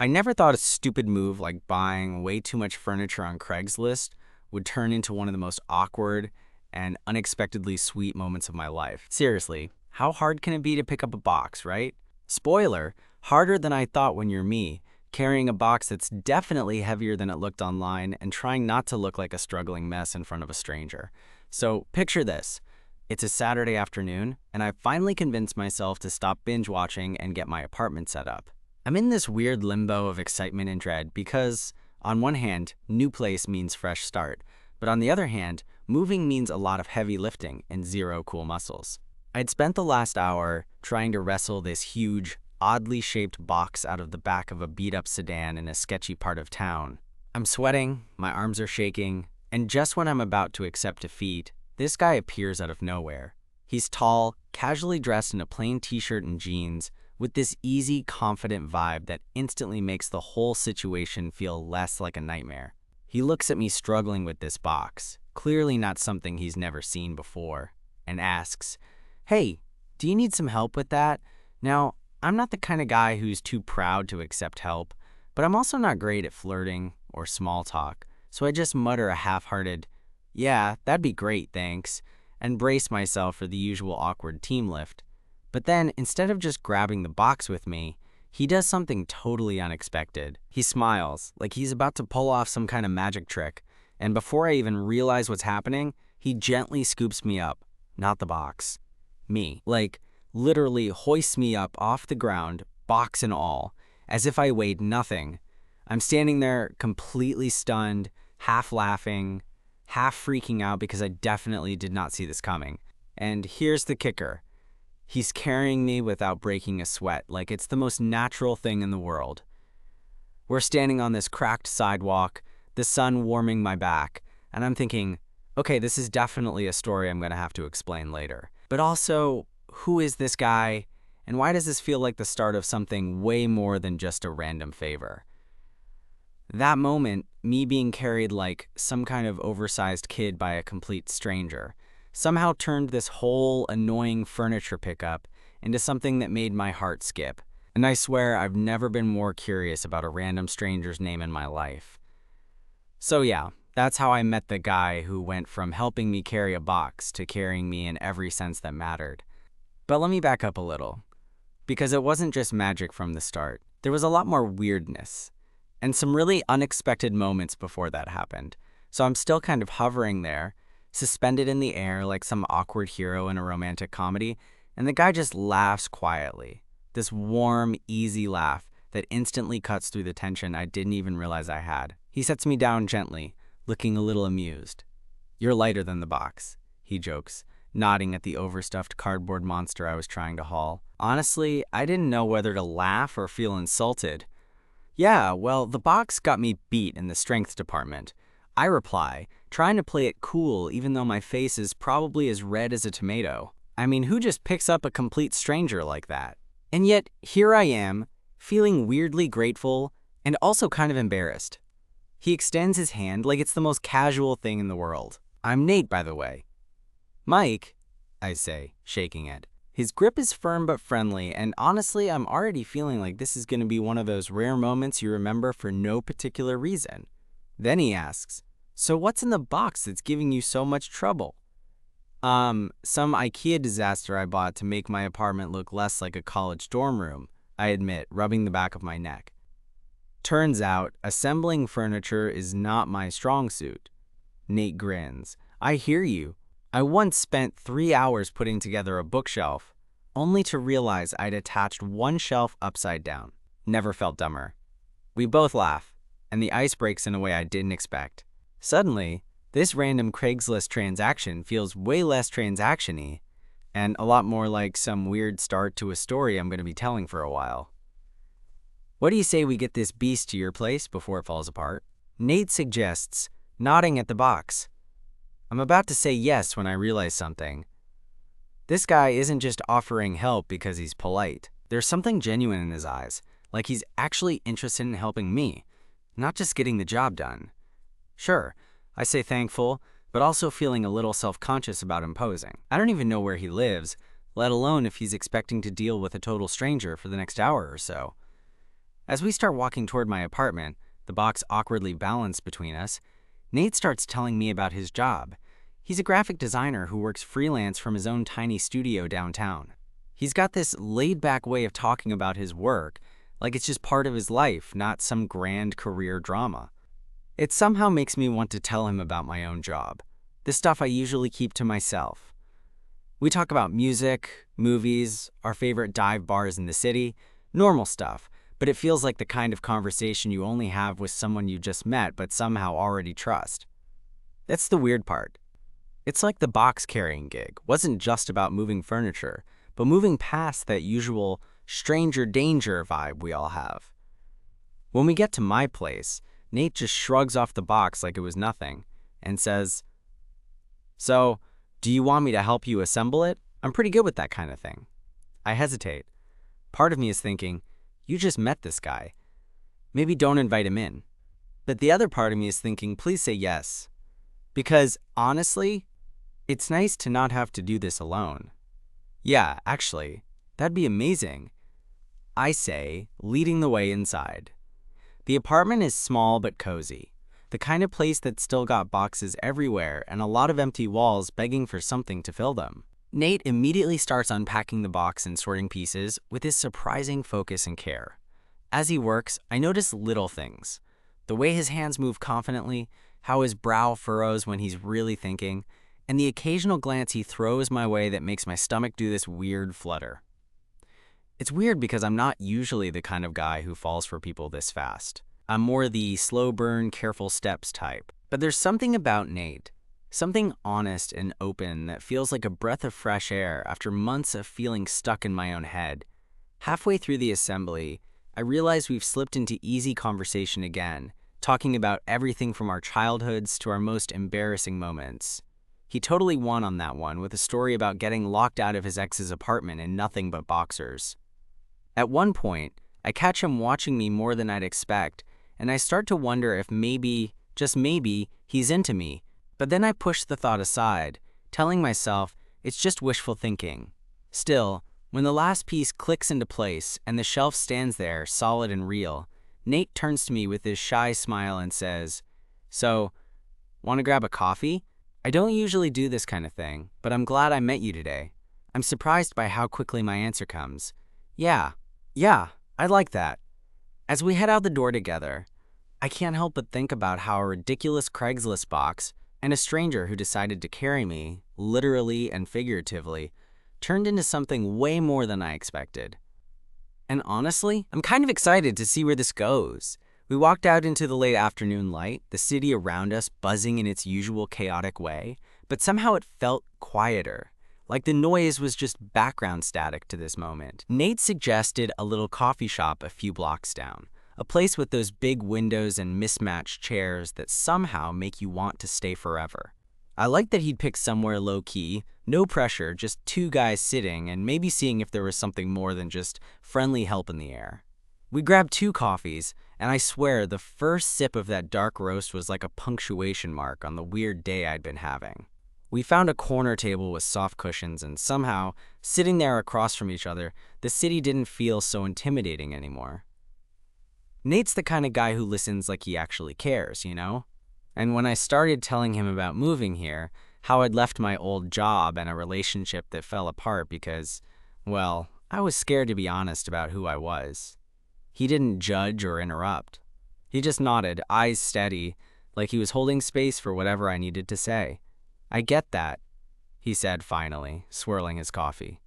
I never thought a stupid move like buying way too much furniture on Craigslist would turn into one of the most awkward and unexpectedly sweet moments of my life. Seriously, how hard can it be to pick up a box, right? Spoiler, harder than I thought when you're me, carrying a box that's definitely heavier than it looked online and trying not to look like a struggling mess in front of a stranger. So picture this. It's a Saturday afternoon, and I've finally convinced myself to stop binge watching and get my apartment set up. I'm in this weird limbo of excitement and dread because, on one hand, new place means fresh start, but on the other hand, moving means a lot of heavy lifting and zero cool muscles. I'd spent the last hour trying to wrestle this huge, oddly shaped box out of the back of a beat-up sedan in a sketchy part of town. I'm sweating, my arms are shaking, and just when I'm about to accept defeat, this guy appears out of nowhere. He's tall, casually dressed in a plain t-shirt and jeans, with this easy, confident vibe that instantly makes the whole situation feel less like a nightmare. He looks at me struggling with this box, clearly not something he's never seen before, and asks, "Hey, do you need some help with that?" Now, I'm not the kind of guy who's too proud to accept help, but I'm also not great at flirting or small talk, so I just mutter a half-hearted, "Yeah, that'd be great, thanks," and brace myself for the usual awkward team lift. But then, instead of just grabbing the box with me, he does something totally unexpected. He smiles, like he's about to pull off some kind of magic trick, and before I even realize what's happening, he gently scoops me up, not the box, me. Like, literally hoists me up off the ground, box and all, as if I weighed nothing. I'm standing there completely stunned, half laughing, half freaking out because I definitely did not see this coming. And here's the kicker. He's carrying me without breaking a sweat, like it's the most natural thing in the world. We're standing on this cracked sidewalk, the sun warming my back, and I'm thinking, okay, this is definitely a story I'm going to have to explain later. But also, who is this guy, and why does this feel like the start of something way more than just a random favor? That moment, me being carried like some kind of oversized kid by a complete stranger, somehow turned this whole annoying furniture pickup into something that made my heart skip. And I swear I've never been more curious about a random stranger's name in my life. So yeah, that's how I met the guy who went from helping me carry a box to carrying me in every sense that mattered. But let me back up a little, because it wasn't just magic from the start. There was a lot more weirdness, and some really unexpected moments before that happened. So I'm still kind of hovering there, suspended in the air like some awkward hero in a romantic comedy, and the guy just laughs quietly. This warm, easy laugh that instantly cuts through the tension I didn't even realize I had. He sets me down gently, looking a little amused. "You're lighter than the box," he jokes, nodding at the overstuffed cardboard monster I was trying to haul. Honestly, I didn't know whether to laugh or feel insulted. "Yeah, well, the box got me beat in the strength department," I reply, trying to play it cool even though my face is probably as red as a tomato. I mean, who just picks up a complete stranger like that? And yet, here I am, feeling weirdly grateful and also kind of embarrassed. He extends his hand like it's the most casual thing in the world. "I'm Nate, by the way." "Mike," I say, shaking it. His grip is firm but friendly, and honestly, I'm already feeling like this is going to be one of those rare moments you remember for no particular reason. Then he asks, "So what's in the box that's giving you so much trouble?" Some IKEA disaster I bought to make my apartment look less like a college dorm room," I admit, rubbing the back of my neck. Turns out, assembling furniture is not my strong suit. Nate grins. "I hear you. I once spent 3 hours putting together a bookshelf, only to realize I'd attached one shelf upside down. Never felt dumber." We both laugh, and the ice breaks in a way I didn't expect. Suddenly, this random Craigslist transaction feels way less transaction-y, and a lot more like some weird start to a story I'm going to be telling for a while. "What do you say we get this beast to your place before it falls apart?" Nate suggests, nodding at the box. I'm about to say yes when I realize something. This guy isn't just offering help because he's polite. There's something genuine in his eyes, like he's actually interested in helping me, not just getting the job done. Sure, I say thankful, but also feeling a little self-conscious about imposing. I don't even know where he lives, let alone if he's expecting to deal with a total stranger for the next hour or so. As we start walking toward my apartment, the box awkwardly balanced between us, Nate starts telling me about his job. He's a graphic designer who works freelance from his own tiny studio downtown. He's got this laid-back way of talking about his work, like it's just part of his life, not some grand career drama. It somehow makes me want to tell him about my own job, the stuff I usually keep to myself. We talk about music, movies, our favorite dive bars in the city, normal stuff, but it feels like the kind of conversation you only have with someone you just met but somehow already trust. That's the weird part. It's like the box carrying gig wasn't just about moving furniture, but moving past that usual stranger danger vibe we all have. When we get to my place, Nate just shrugs off the box like it was nothing and says, "So, do you want me to help you assemble it? I'm pretty good with that kind of thing." I hesitate. Part of me is thinking, you just met this guy. Maybe don't invite him in. But the other part of me is thinking, please say yes. Because, honestly, it's nice to not have to do this alone. Yeah, actually, that'd be amazing. I say, leading the way inside. The apartment is small but cozy. The kind of place that's still got boxes everywhere and a lot of empty walls begging for something to fill them. Nate immediately starts unpacking the box and sorting pieces with his surprising focus and care. As he works, I notice little things. The way his hands move confidently, how his brow furrows when he's really thinking, and the occasional glance he throws my way that makes my stomach do this weird flutter. It's weird because I'm not usually the kind of guy who falls for people this fast. I'm more the slow burn, careful steps type. But there's something about Nate, something honest and open that feels like a breath of fresh air after months of feeling stuck in my own head. Halfway through the assembly, I realize we've slipped into easy conversation again, talking about everything from our childhoods to our most embarrassing moments. He totally won on that one with a story about getting locked out of his ex's apartment in nothing but boxers. At one point, I catch him watching me more than I'd expect, and I start to wonder if maybe, just maybe, he's into me. But then I push the thought aside, telling myself it's just wishful thinking. Still, when the last piece clicks into place and the shelf stands there, solid and real, Nate turns to me with his shy smile and says, "So, want to grab a coffee?" I don't usually do this kind of thing, but I'm glad I met you today. I'm surprised by how quickly my answer comes. Yeah, I'd like that. As we head out the door together, I can't help but think about how a ridiculous Craigslist box and a stranger who decided to carry me, literally and figuratively, turned into something way more than I expected. And honestly, I'm kind of excited to see where this goes. We walked out into the late afternoon light, the city around us buzzing in its usual chaotic way, but somehow it felt quieter, like the noise was just background static to this moment. Nate suggested a little coffee shop a few blocks down, a place with those big windows and mismatched chairs that somehow make you want to stay forever. I liked that he'd picked somewhere low-key, no pressure, just two guys sitting and maybe seeing if there was something more than just friendly help in the air. We grabbed 2 coffees, and I swear the first sip of that dark roast was like a punctuation mark on the weird day I'd been having. We found a corner table with soft cushions, and somehow, sitting there across from each other, the city didn't feel so intimidating anymore. Nate's the kind of guy who listens like he actually cares, you know? And when I started telling him about moving here, how I'd left my old job and a relationship that fell apart because, well, I was scared to be honest about who I was. He didn't judge or interrupt. He just nodded, eyes steady, like he was holding space for whatever I needed to say. "I get that," he said finally, swirling his coffee.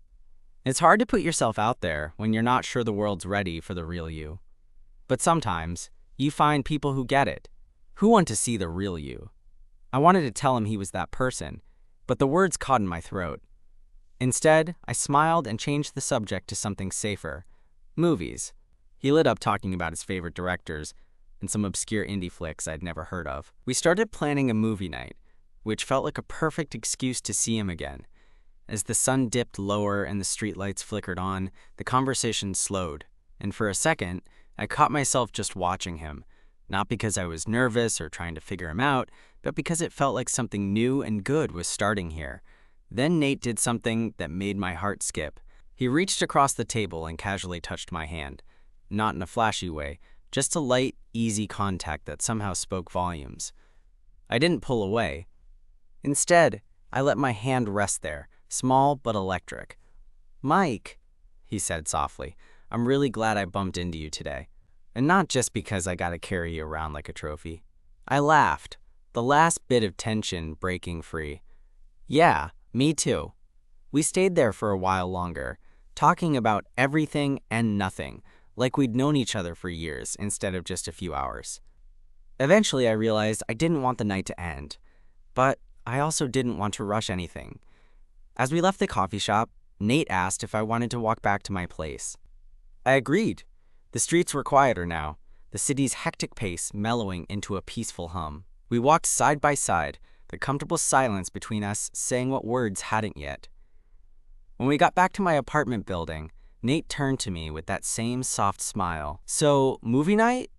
"It's hard to put yourself out there when you're not sure the world's ready for the real you. But sometimes, you find people who get it, who want to see the real you." I wanted to tell him he was that person, but the words caught in my throat. Instead, I smiled and changed the subject to something safer. Movies. He lit up talking about his favorite directors and some obscure indie flicks I'd never heard of. We started planning a movie night, which felt like a perfect excuse to see him again. As the sun dipped lower and the streetlights flickered on, the conversation slowed, and for a second, I caught myself just watching him, not because I was nervous or trying to figure him out, but because it felt like something new and good was starting here. Then Nate did something that made my heart skip. He reached across the table and casually touched my hand. not in a flashy way, just a light, easy contact that somehow spoke volumes. I didn't pull away. Instead, I let my hand rest there, small but electric. "Mike," he said softly, "I'm really glad I bumped into you today. And not just because I gotta carry you around like a trophy." I laughed, the last bit of tension breaking free. "Yeah, me too." We stayed there for a while longer, talking about everything and nothing, like we'd known each other for years instead of just a few hours. Eventually, I realized I didn't want the night to end, but I also didn't want to rush anything. As we left the coffee shop, Nate asked if I wanted to walk back to my place. I agreed. The streets were quieter now, the city's hectic pace mellowing into a peaceful hum. We walked side by side, the comfortable silence between us saying what words hadn't yet. When we got back to my apartment building, Nate turned to me with that same soft smile. "So, movie night?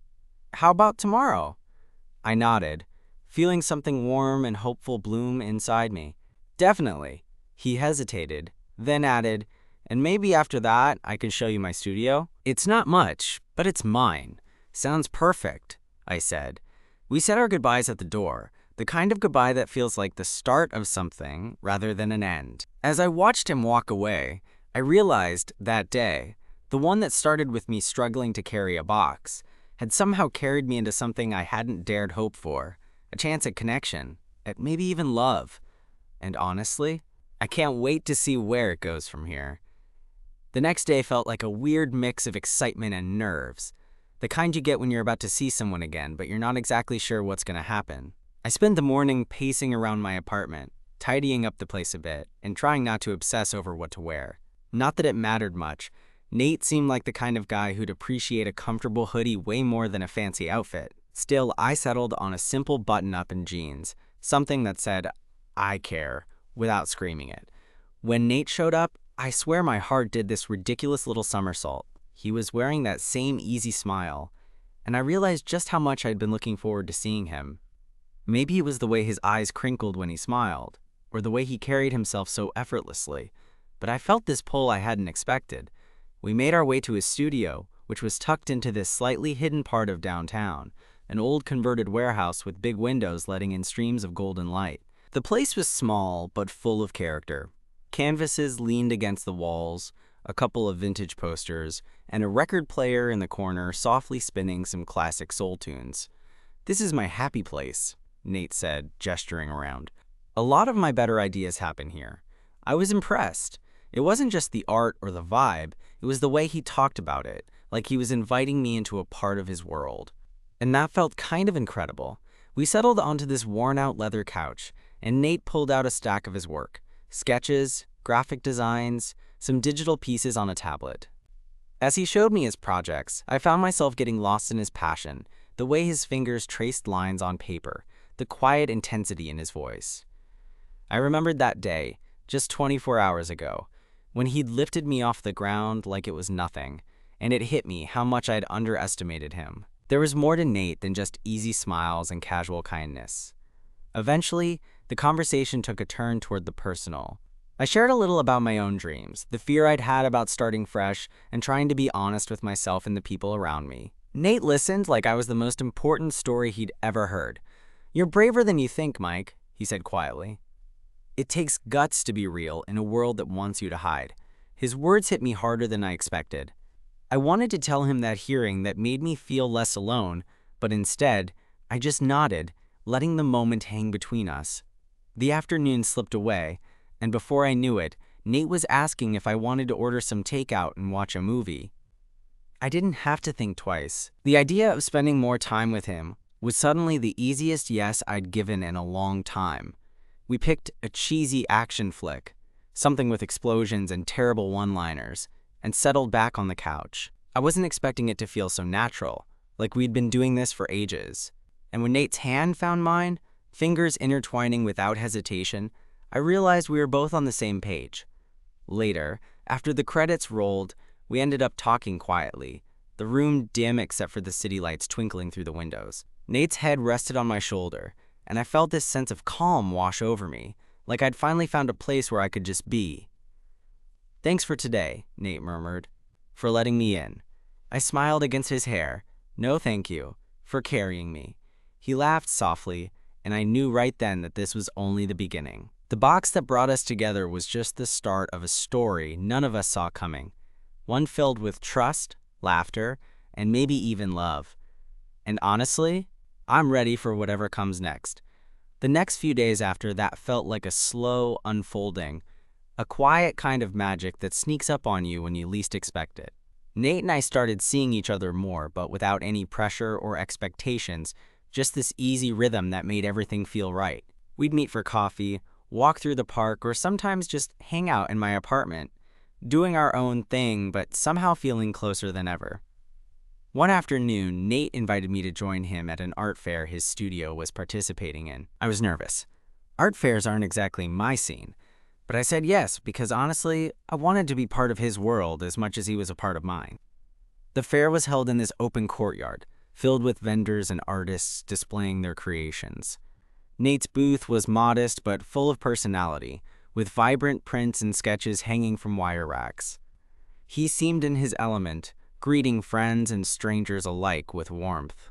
How about tomorrow?" I nodded, feeling something warm and hopeful bloom inside me. "Definitely." He hesitated, then added, "And maybe after that, I can show you my studio." "It's not much, but it's mine." "Sounds perfect," I said. We said our goodbyes at the door, the kind of goodbye that feels like the start of something rather than an end. As I watched him walk away, I realized that day, the one that started with me struggling to carry a box, had somehow carried me into something I hadn't dared hope for, a chance at connection, at maybe even love. And honestly, I can't wait to see where it goes from here. The next day felt like a weird mix of excitement and nerves, the kind you get when you're about to see someone again, but you're not exactly sure what's going to happen. I spent the morning pacing around my apartment, tidying up the place a bit, and trying not to obsess over what to wear. Not that it mattered much. Nate seemed like the kind of guy who'd appreciate a comfortable hoodie way more than a fancy outfit. Still, I settled on a simple button-up and jeans, something that said, "I care," without screaming it. When Nate showed up, I swear my heart did this ridiculous little somersault. He was wearing that same easy smile, and I realized just how much I'd been looking forward to seeing him. Maybe it was the way his eyes crinkled when he smiled, or the way he carried himself so effortlessly, but I felt this pull I hadn't expected. We made our way to his studio, which was tucked into this slightly hidden part of downtown, an old converted warehouse with big windows letting in streams of golden light. The place was small but full of character. Canvases leaned against the walls, a couple of vintage posters, and a record player in the corner softly spinning some classic soul tunes. "This is my happy place," Nate said, gesturing around. "A lot of my better ideas happen here." I was impressed. It wasn't just the art or the vibe, it was the way he talked about it, like he was inviting me into a part of his world. And that felt kind of incredible. We settled onto this worn-out leather couch, and Nate pulled out a stack of his work, sketches, graphic designs, some digital pieces on a tablet. As he showed me his projects, I found myself getting lost in his passion, the way his fingers traced lines on paper, the quiet intensity in his voice. I remembered that day, just 24 hours ago, when he'd lifted me off the ground like it was nothing, and it hit me how much I'd underestimated him. There was more to Nate than just easy smiles and casual kindness. Eventually, the conversation took a turn toward the personal. I shared a little about my own dreams, the fear I'd had about starting fresh, and trying to be honest with myself and the people around me. Nate listened like I was the most important story he'd ever heard. "You're braver than you think, Mike," he said quietly. "It takes guts to be real in a world that wants you to hide." His words hit me harder than I expected. I wanted to tell him that hearing that made me feel less alone, but instead, I just nodded, letting the moment hang between us. The afternoon slipped away, and before I knew it, Nate was asking if I wanted to order some takeout and watch a movie. I didn't have to think twice. The idea of spending more time with him was suddenly the easiest yes I'd given in a long time. We picked a cheesy action flick, something with explosions and terrible one-liners, and settled back on the couch. I wasn't expecting it to feel so natural, like we'd been doing this for ages. And when Nate's hand found mine, fingers intertwining without hesitation, I realized we were both on the same page. Later, after the credits rolled, we ended up talking quietly, the room dim except for the city lights twinkling through the windows. Nate's head rested on my shoulder, and I felt this sense of calm wash over me, like I'd finally found a place where I could just be. "Thanks for today," Nate murmured, "for letting me in." I smiled against his hair. No thank you for carrying me. He laughed softly, and I knew right then that this was only the beginning. The box that brought us together was just the start of a story none of us saw coming. One filled with trust, laughter, and maybe even love. And honestly, I'm ready for whatever comes next. The next few days after that felt like a slow unfolding, a quiet kind of magic that sneaks up on you when you least expect it. Nate and I started seeing each other more, but without any pressure or expectations, just this easy rhythm that made everything feel right. We'd meet for coffee, walk through the park, or sometimes just hang out in my apartment, doing our own thing, but somehow feeling closer than ever. One afternoon, Nate invited me to join him at an art fair his studio was participating in. I was nervous. Art fairs aren't exactly my scene, but I said yes because honestly, I wanted to be part of his world as much as he was a part of mine. The fair was held in this open courtyard, filled with vendors and artists displaying their creations. Nate's booth was modest but full of personality, with vibrant prints and sketches hanging from wire racks. He seemed in his element, greeting friends and strangers alike with warmth.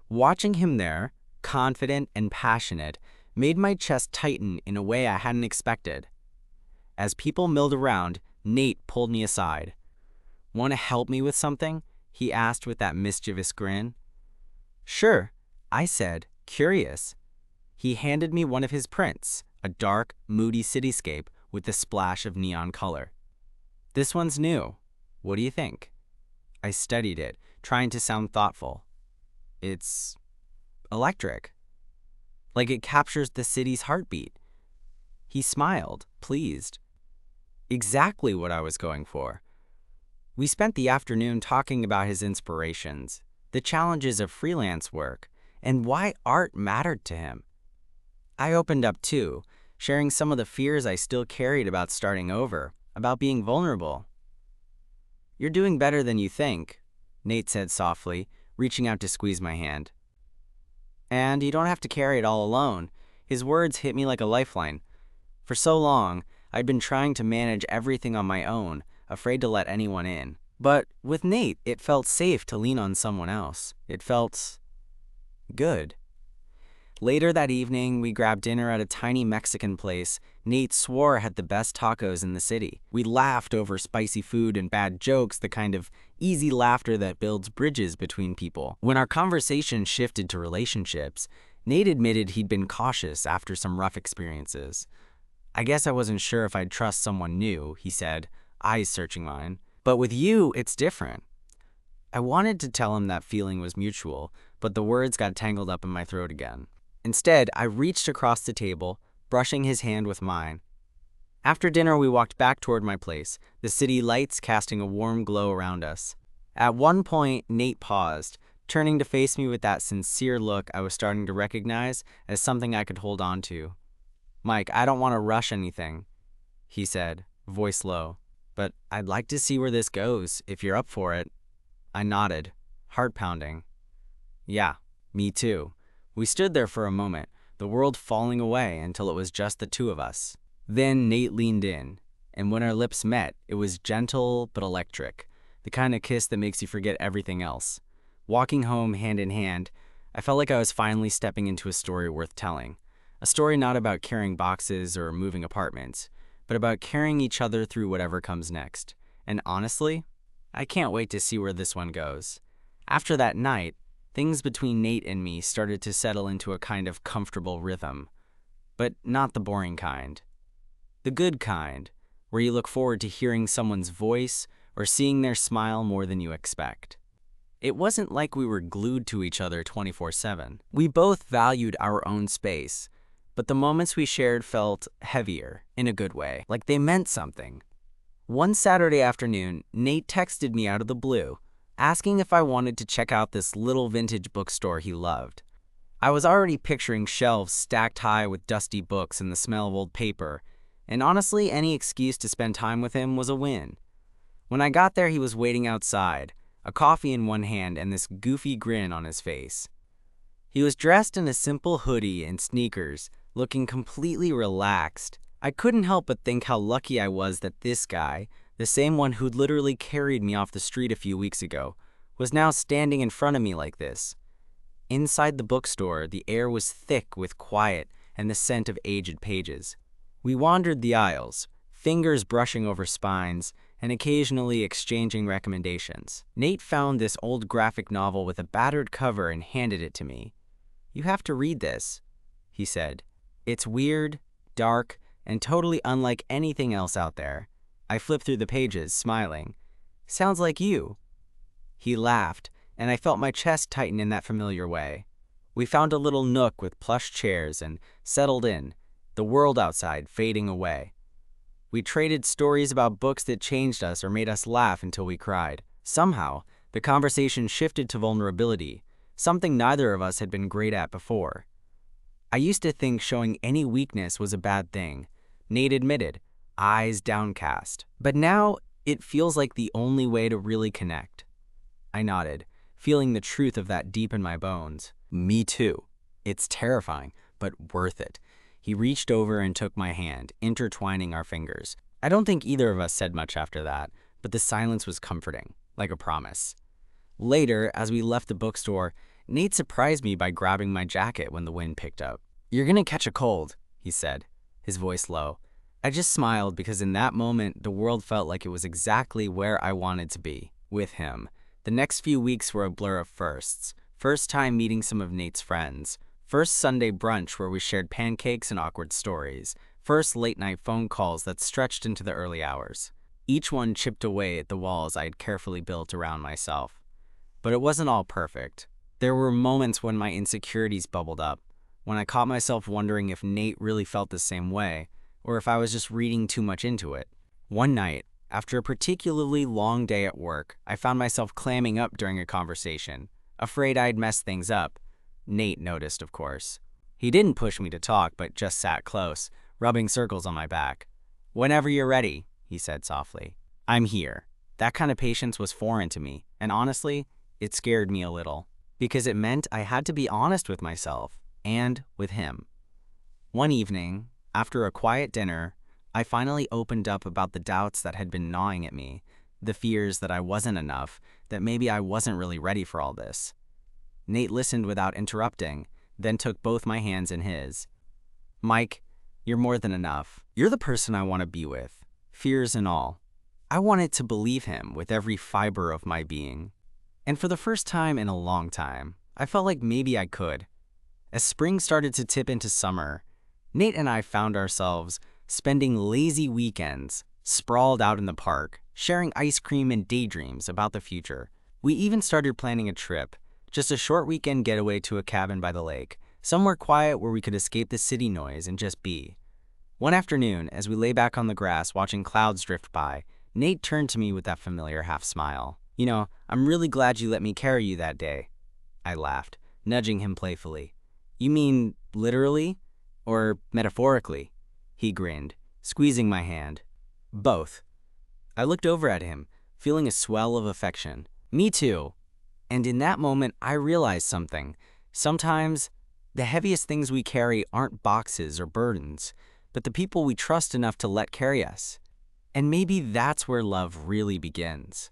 Watching him there, confident and passionate, made my chest tighten in a way I hadn't expected. As people milled around, Nate pulled me aside. "Want to help me with something?" he asked with that mischievous grin. "Sure," I said, curious. He handed me one of his prints, a dark, moody cityscape with a splash of neon color. "This one's new. What do you think?" I studied it, trying to sound thoughtful. "It's electric. Like it captures the city's heartbeat." He smiled, pleased. Exactly what I was going for. We spent the afternoon talking about his inspirations, the challenges of freelance work, and why art mattered to him. I opened up too, sharing some of the fears I still carried about starting over, about being vulnerable. "You're doing better than you think," Nate said softly, reaching out to squeeze my hand. "And you don't have to carry it all alone." His words hit me like a lifeline. For so long, I'd been trying to manage everything on my own, afraid to let anyone in. But with Nate, it felt safe to lean on someone else. It felt good. Later that evening, we grabbed dinner at a tiny Mexican place Nate swore had the best tacos in the city. We laughed over spicy food and bad jokes, the kind of easy laughter that builds bridges between people. When our conversation shifted to relationships, Nate admitted he'd been cautious after some rough experiences. "I guess I wasn't sure if I'd trust someone new," he said, eyes searching mine. "But with you, it's different." I wanted to tell him that feeling was mutual, but the words got tangled up in my throat again. Instead, I reached across the table, brushing his hand with mine. After dinner, we walked back toward my place, the city lights casting a warm glow around us. At one point, Nate paused, turning to face me with that sincere look I was starting to recognize as something I could hold on to. "Mike, I don't want to rush anything," he said, voice low, "but I'd like to see where this goes, if you're up for it." I nodded, heart pounding. "Yeah, me too." We stood there for a moment, the world falling away until it was just the two of us. Then Nate leaned in, and when our lips met, it was gentle but electric, the kind of kiss that makes you forget everything else. Walking home hand in hand, I felt like I was finally stepping into a story worth telling. A story not about carrying boxes or moving apartments, but about carrying each other through whatever comes next. And honestly, I can't wait to see where this one goes. After that night, things between Nate and me started to settle into a kind of comfortable rhythm. But not the boring kind. The good kind, where you look forward to hearing someone's voice or seeing their smile more than you expect. It wasn't like we were glued to each other 24/7. We both valued our own space, but the moments we shared felt heavier, in a good way, like they meant something. One Saturday afternoon, Nate texted me out of the blue, asking if I wanted to check out this little vintage bookstore he loved. I was already picturing shelves stacked high with dusty books and the smell of old paper, and honestly, any excuse to spend time with him was a win. When I got there, he was waiting outside, a coffee in one hand and this goofy grin on his face. He was dressed in a simple hoodie and sneakers, looking completely relaxed. I couldn't help but think how lucky I was that this guy, the same one who'd literally carried me off the street a few weeks ago, was now standing in front of me like this. Inside the bookstore, the air was thick with quiet and the scent of aged pages. We wandered the aisles, fingers brushing over spines and occasionally exchanging recommendations. Nate found this old graphic novel with a battered cover and handed it to me. "You have to read this," he said. "It's weird, dark, and totally unlike anything else out there." I flipped through the pages, smiling. "Sounds like you." He laughed, and I felt my chest tighten in that familiar way. We found a little nook with plush chairs and settled in, the world outside fading away. We traded stories about books that changed us or made us laugh until we cried. Somehow, the conversation shifted to vulnerability, something neither of us had been great at before. "I used to think showing any weakness was a bad thing," Nate admitted, eyes downcast. "But now it feels like the only way to really connect." I nodded, feeling the truth of that deep in my bones. "Me too. It's terrifying, but worth it." He reached over and took my hand, intertwining our fingers. I don't think either of us said much after that, but the silence was comforting, like a promise. Later, as we left the bookstore, Nate surprised me by grabbing my jacket when the wind picked up. "You're gonna catch a cold," he said, his voice low. I just smiled because in that moment, the world felt like it was exactly where I wanted to be, with him. The next few weeks were a blur of firsts. First time meeting some of Nate's friends. First Sunday brunch where we shared pancakes and awkward stories. First late-night phone calls that stretched into the early hours. Each one chipped away at the walls I had carefully built around myself. But it wasn't all perfect. There were moments when my insecurities bubbled up, when I caught myself wondering if Nate really felt the same way, or if I was just reading too much into it. One night, after a particularly long day at work, I found myself clamming up during a conversation, afraid I'd messed things up. Nate noticed, of course. He didn't push me to talk, but just sat close, rubbing circles on my back. "Whenever you're ready," he said softly. "I'm here." That kind of patience was foreign to me, and honestly, it scared me a little, because it meant I had to be honest with myself and with him. One evening, after a quiet dinner, I finally opened up about the doubts that had been gnawing at me, the fears that I wasn't enough, that maybe I wasn't really ready for all this. Nate listened without interrupting, then took both my hands in his. "Mike, you're more than enough. You're the person I want to be with, fears and all." I wanted to believe him with every fiber of my being. And for the first time in a long time, I felt like maybe I could. As spring started to tip into summer, Nate and I found ourselves spending lazy weekends, sprawled out in the park, sharing ice cream and daydreams about the future. We even started planning a trip, just a short weekend getaway to a cabin by the lake, somewhere quiet where we could escape the city noise and just be. One afternoon, as we lay back on the grass watching clouds drift by, Nate turned to me with that familiar half smile. "You know, I'm really glad you let me carry you that day." I laughed, nudging him playfully. "You mean literally or metaphorically?" He grinned, squeezing my hand. "Both." I looked over at him, feeling a swell of affection. "Me too." And in that moment, I realized something. Sometimes, the heaviest things we carry aren't boxes or burdens, but the people we trust enough to let carry us. And maybe that's where love really begins.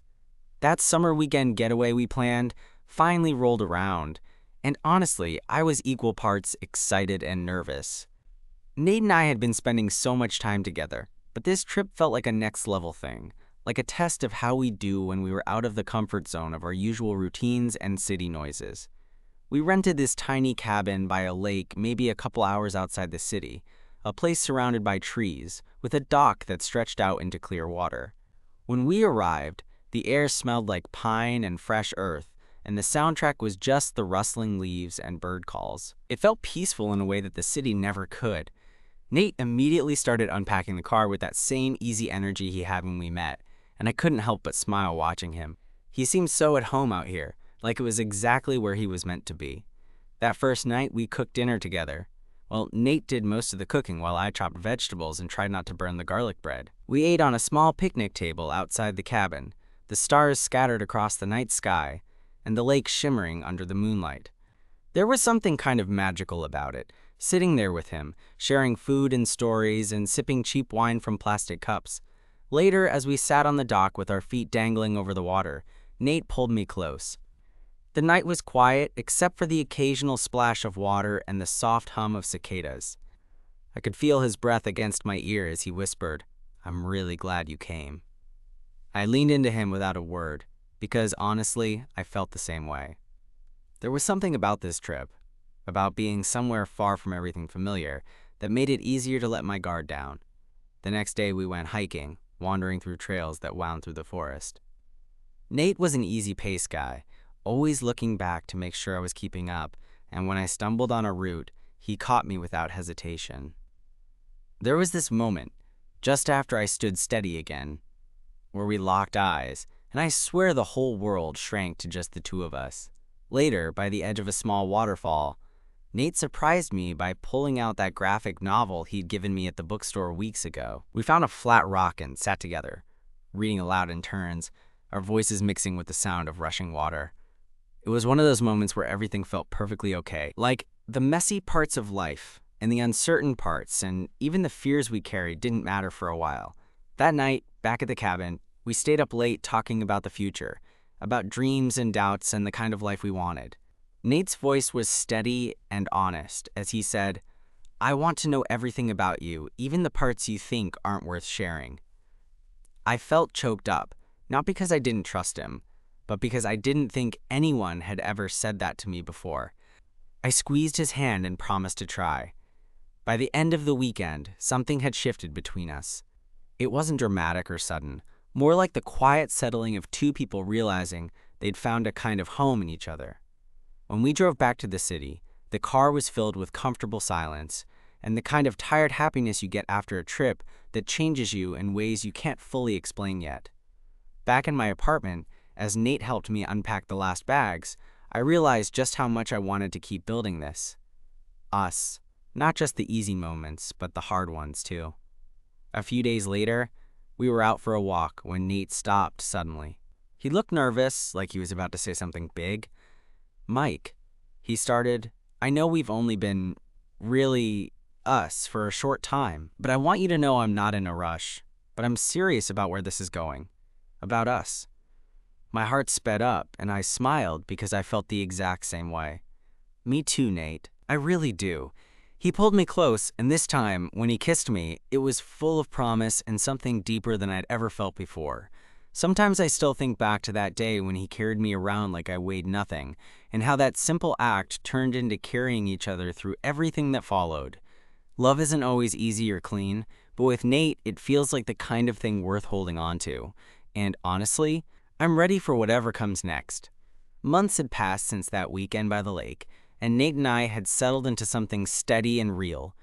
That summer weekend getaway we planned finally rolled around, and honestly, I was equal parts excited and nervous. Nate and I had been spending so much time together, but this trip felt like a next-level thing. Like a test of how we do when we were out of the comfort zone of our usual routines and city noises. We rented this tiny cabin by a lake maybe a couple hours outside the city, a place surrounded by trees, with a dock that stretched out into clear water. When we arrived, the air smelled like pine and fresh earth, and the soundtrack was just the rustling leaves and bird calls. It felt peaceful in a way that the city never could. Nate immediately started unpacking the car with that same easy energy he had when we met, and I couldn't help but smile watching him. He seemed so at home out here, like it was exactly where he was meant to be. That first night, we cooked dinner together. Well, Nate did most of the cooking while I chopped vegetables and tried not to burn the garlic bread. We ate on a small picnic table outside the cabin, the stars scattered across the night sky, and the lake shimmering under the moonlight. There was something kind of magical about it, sitting there with him, sharing food and stories and sipping cheap wine from plastic cups. Later, as we sat on the dock with our feet dangling over the water, Nate pulled me close. The night was quiet except for the occasional splash of water and the soft hum of cicadas. I could feel his breath against my ear as he whispered, "I'm really glad you came." I leaned into him without a word, because honestly, I felt the same way. There was something about this trip, about being somewhere far from everything familiar, that made it easier to let my guard down. The next day we went hiking, wandering through trails that wound through the forest. Nate was an easy-paced guy, always looking back to make sure I was keeping up, and when I stumbled on a route, he caught me without hesitation. There was this moment, just after I stood steady again, where we locked eyes, and I swear the whole world shrank to just the two of us. Later, by the edge of a small waterfall, Nate surprised me by pulling out that graphic novel he'd given me at the bookstore weeks ago. We found a flat rock and sat together, reading aloud in turns, our voices mixing with the sound of rushing water. It was one of those moments where everything felt perfectly okay. Like the messy parts of life and the uncertain parts and even the fears we carried didn't matter for a while. That night, back at the cabin, we stayed up late talking about the future, about dreams and doubts and the kind of life we wanted. Nate's voice was steady and honest as he said, "I want to know everything about you, even the parts you think aren't worth sharing." I felt choked up, not because I didn't trust him, but because I didn't think anyone had ever said that to me before. I squeezed his hand and promised to try. By the end of the weekend, something had shifted between us. It wasn't dramatic or sudden, more like the quiet settling of two people realizing they'd found a kind of home in each other. When we drove back to the city, the car was filled with comfortable silence and the kind of tired happiness you get after a trip that changes you in ways you can't fully explain yet. Back in my apartment, as Nate helped me unpack the last bags, I realized just how much I wanted to keep building this. Us. Not just the easy moments, but the hard ones too. A few days later, we were out for a walk when Nate stopped suddenly. He looked nervous, like he was about to say something big. "Mike," he started, "I know we've only been really us for a short time, but I want you to know I'm not in a rush. But I'm serious about where this is going. About us." My heart sped up, and I smiled because I felt the exact same way. "Me too, Nate. I really do." He pulled me close, and this time, when he kissed me, it was full of promise and something deeper than I'd ever felt before. Sometimes I still think back to that day when he carried me around like I weighed nothing, and how that simple act turned into carrying each other through everything that followed. Love isn't always easy or clean, but with Nate, it feels like the kind of thing worth holding on to. And honestly, I'm ready for whatever comes next. Months had passed since that weekend by the lake, and Nate and I had settled into something steady and real.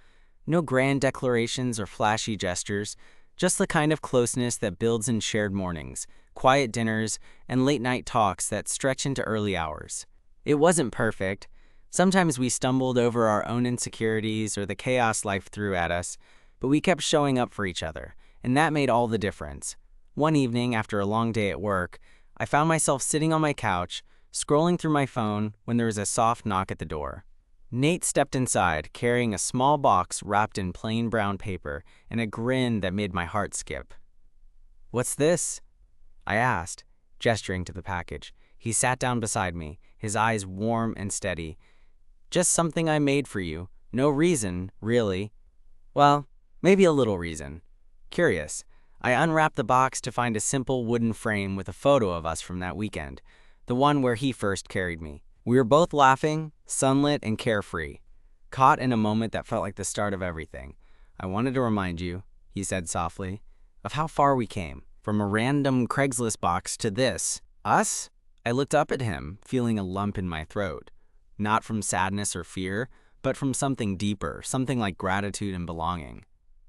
No grand declarations or flashy gestures, just the kind of closeness that builds in shared mornings, quiet dinners, and late-night talks that stretch into early hours. It wasn't perfect. Sometimes we stumbled over our own insecurities or the chaos life threw at us, but we kept showing up for each other, and that made all the difference. One evening, after a long day at work, I found myself sitting on my couch, scrolling through my phone when there was a soft knock at the door. Nate stepped inside, carrying a small box wrapped in plain brown paper and a grin that made my heart skip. "What's this?" I asked, gesturing to the package. He sat down beside me, his eyes warm and steady. "Just something I made for you. No reason, really. Well, maybe a little reason. Curious." I unwrapped the box to find a simple wooden frame with a photo of us from that weekend, the one where he first carried me. We were both laughing, sunlit and carefree, caught in a moment that felt like the start of everything. "I wanted to remind you," he said softly, "of how far we came. From a random Craigslist box to this. Us?" I looked up at him, feeling a lump in my throat. Not from sadness or fear, but from something deeper, something like gratitude and belonging.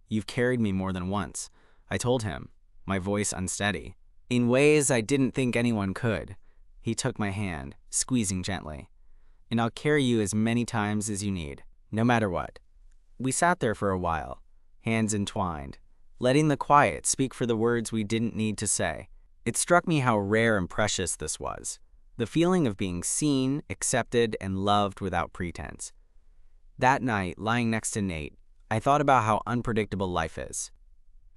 "You've carried me more than once," I told him, my voice unsteady. "In ways I didn't think anyone could." He took my hand, squeezing gently. "And I'll carry you as many times as you need, no matter what." We sat there for a while, hands entwined, letting the quiet speak for the words we didn't need to say. It struck me how rare and precious this was, the feeling of being seen, accepted, and loved without pretense. That night, lying next to Nate, I thought about how unpredictable life is.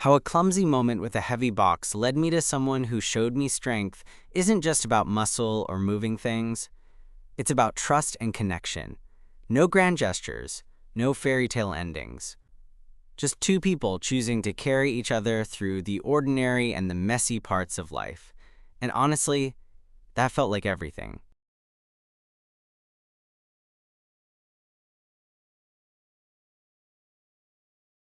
How a clumsy moment with a heavy box led me to someone who showed me strength isn't just about muscle or moving things. It's about trust and connection. No grand gestures, no fairy tale endings. Just two people choosing to carry each other through the ordinary and the messy parts of life. And honestly, that felt like everything.